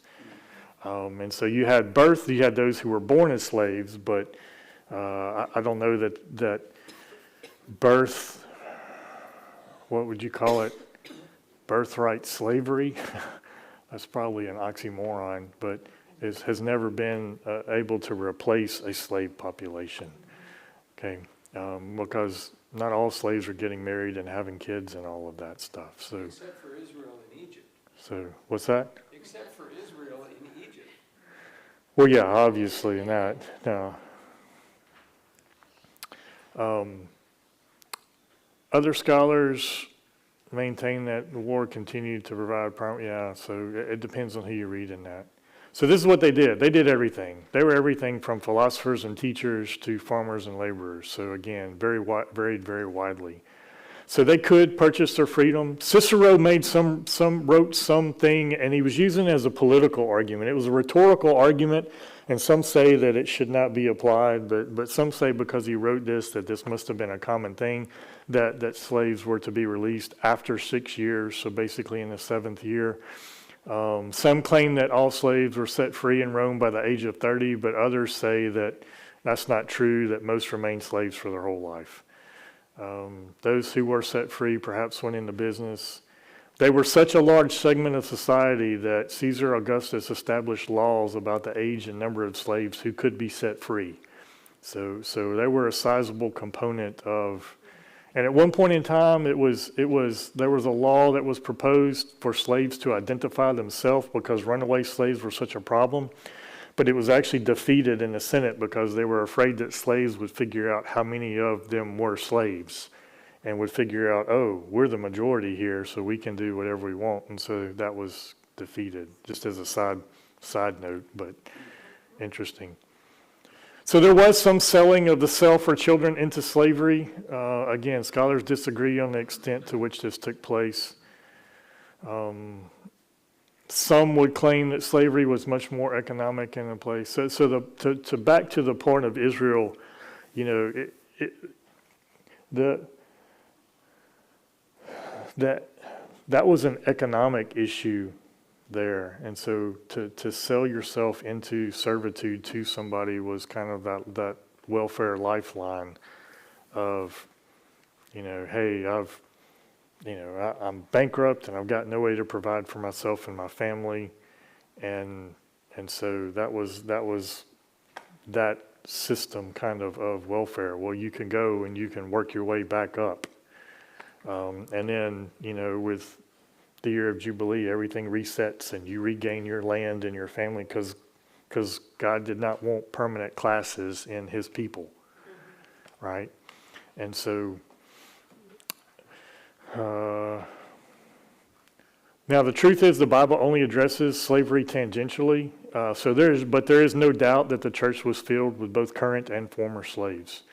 And so you had those who were born as slaves, but I don't know that birth, what would you call it? Birthright slavery? That's probably an oxymoron, but has never been able to replace a slave population. Okay, because not all slaves are getting married and having kids and all of that stuff. So, Except for Israel and Egypt. so what's that? Except for Israel and Egypt. Well, yeah, obviously, in that. No. Other scholars maintain that the war continued to provide so it depends on who you read in that. So this is what they did. They did everything. They were everything from philosophers and teachers to farmers and laborers. So again, varied very widely. So they could purchase their freedom. Cicero wrote something, and he was using it as a political argument. It was a rhetorical argument, and some say that it should not be applied, but some say because he wrote this, that this must have been a common thing, that slaves were to be released after 6 years, so basically in the 7th year. Some claim that all slaves were set free in Rome by the age of 30, but others say that that's not true, that most remained slaves for their whole life. Those who were set free perhaps went into business. They were such a large segment of society that Caesar Augustus established laws about the age and number of slaves who could be set free. So they were a sizable component of. And at one point in time, there was a law that was proposed for slaves to identify themselves because runaway slaves were such a problem. But it was actually defeated in the Senate because they were afraid that slaves would figure out how many of them were slaves and would figure out, oh, we're the majority here, so we can do whatever we want. And so that was defeated, just as a side note, but interesting. So there was some selling of the self or children into slavery. Again, scholars disagree on the extent to which this took place. Some would claim that slavery was much more economic in a place. So to back to the point of Israel, that was an economic issue there, and so to sell yourself into servitude to somebody was kind of that welfare lifeline of, hey, I'm bankrupt and I've got no way to provide for myself and my family, and so that was that system kind of welfare. Well, you can go and you can work your way back up, and then with the year of Jubilee, everything resets and you regain your land and your family because God did not want permanent classes in his people, right? And so now the truth is the Bible only addresses slavery tangentially, but there is no doubt that the church was filled with both current and former slaves.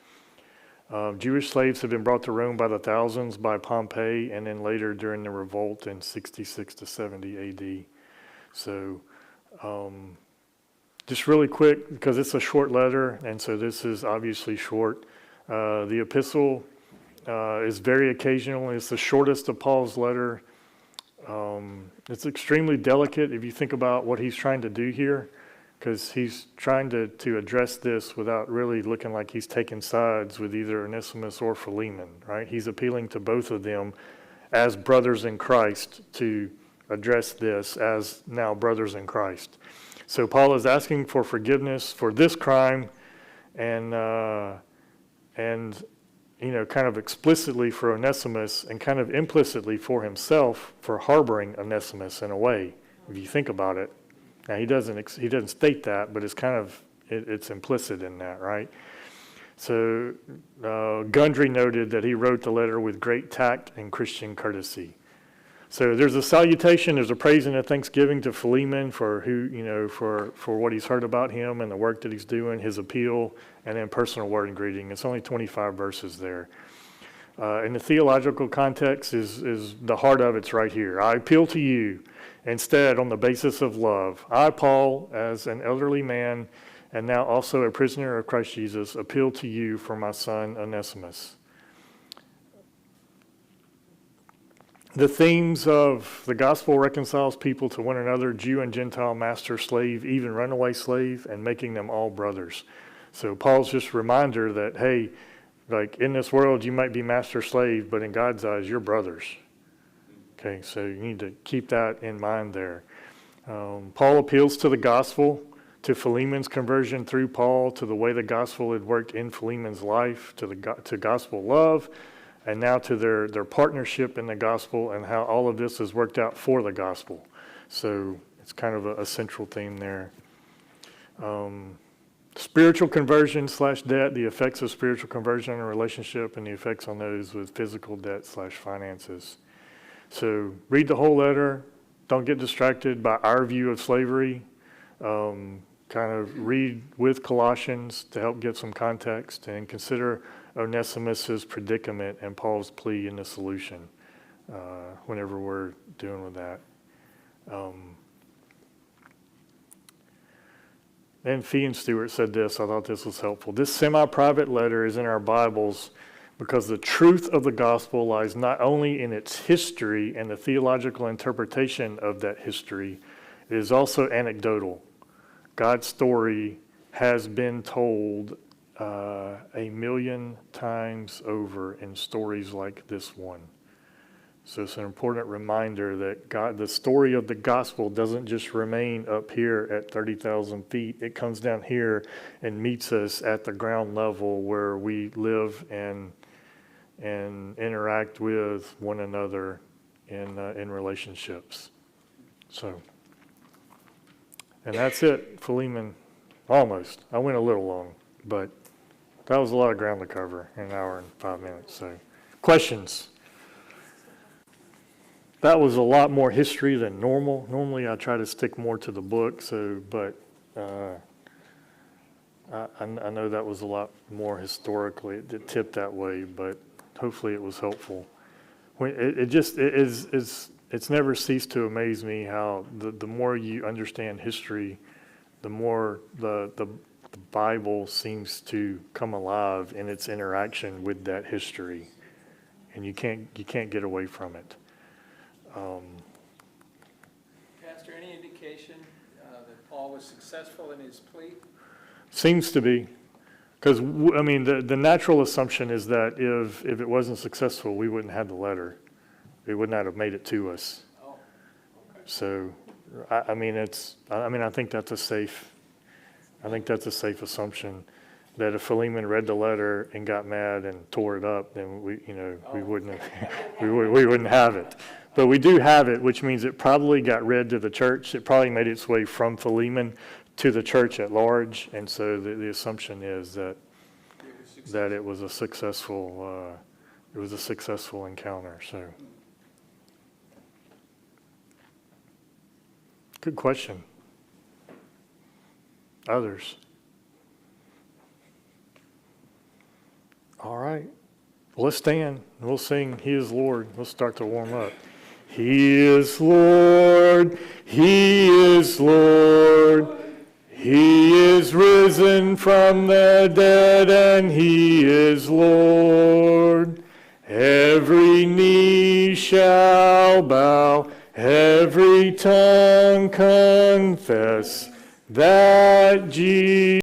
Jewish slaves had been brought to Rome by the thousands by Pompey, and then later during the revolt in 66 to 70 AD. So just really quick, because it's a short letter, and so this is obviously short. The epistle is very occasional. It's the shortest of Paul's letter. It's extremely delicate if you think about what he's trying to do here, because he's trying to address this without really looking like he's taking sides with either Onesimus or Philemon, right? He's appealing to both of them as brothers in Christ to address this as now brothers in Christ. So Paul is asking for forgiveness for this crime and kind of explicitly for Onesimus and kind of implicitly for himself for harboring Onesimus in a way, if you think about it. Now he doesn't state that, but it's kind of it's implicit in that, right? So Gundry noted that he wrote the letter with great tact and Christian courtesy. So there's a salutation, there's a praise and a thanksgiving to Philemon for who, for what he's heard about him and the work that he's doing, his appeal, and then personal word and greeting. It's only 25 verses there. In the theological context is the heart of it's right here. I appeal to you instead on the basis of love. I, Paul, as an elderly man and now also a prisoner of Christ Jesus, appeal to you for my son Onesimus. The themes of the gospel reconciles people to one another, Jew and Gentile, master, slave, even runaway slave, and making them all brothers. So Paul's just a reminder that, hey, like in this world you might be master, slave, but in God's eyes you're brothers. Okay, so you need to keep that in mind there. Paul appeals to the gospel, to Philemon's conversion through Paul, to the way the gospel had worked in Philemon's life, to gospel love, and now to their partnership in the gospel and how all of this has worked out for the gospel. So it's kind of a central theme there. Spiritual conversion / debt, the effects of spiritual conversion in a relationship and the effects on those with physical debt / finances. So read the whole letter. Don't get distracted by our view of slavery. Kind of read with Colossians to help give some context and consider Onesimus' predicament and Paul's plea in the solution whenever we're dealing with that. And Fee and Stewart said this, I thought this was helpful. This semi-private letter is in our Bibles because the truth of the gospel lies not only in its history and the theological interpretation of that history, it is also anecdotal. God's story has been told 1,000,000 times over in stories like this one. So it's an important reminder that the story of the gospel doesn't just remain up here at 30,000 feet. It comes down here and meets us at the ground level where we live and interact with one another in relationships. So, and that's it, Philemon. Almost. I went a little long, but that was a lot of ground to cover in an hour and 5 minutes. So, questions? That was a lot more history than normal. Normally, I try to stick more to the book. But I know that was a lot more historically. It tipped that way, but hopefully, it was helpful. It's never ceased to amaze me how the more you understand history, the more the Bible seems to come alive in its interaction with that history, and you can't get away from it. Pastor, any indication that Paul was successful in his plea? Seems to be, because the natural assumption is that if it wasn't successful, we wouldn't have the letter. It would not have made it to us. Oh, okay. So, I think that's a safe assumption that if Philemon read the letter and got mad and tore it up, then we wouldn't have, we wouldn't have it. But we do have it, which means it probably got read to the church. It probably made its way from Philemon to the church at large, and so the assumption is that it was a successful encounter. So, good question. Others? All right. Well, let's stand and we'll sing He is Lord. We'll start to warm up. He is Lord. He is Lord. He is risen from the dead and He is Lord. Every knee shall bow, every tongue confess that Jesus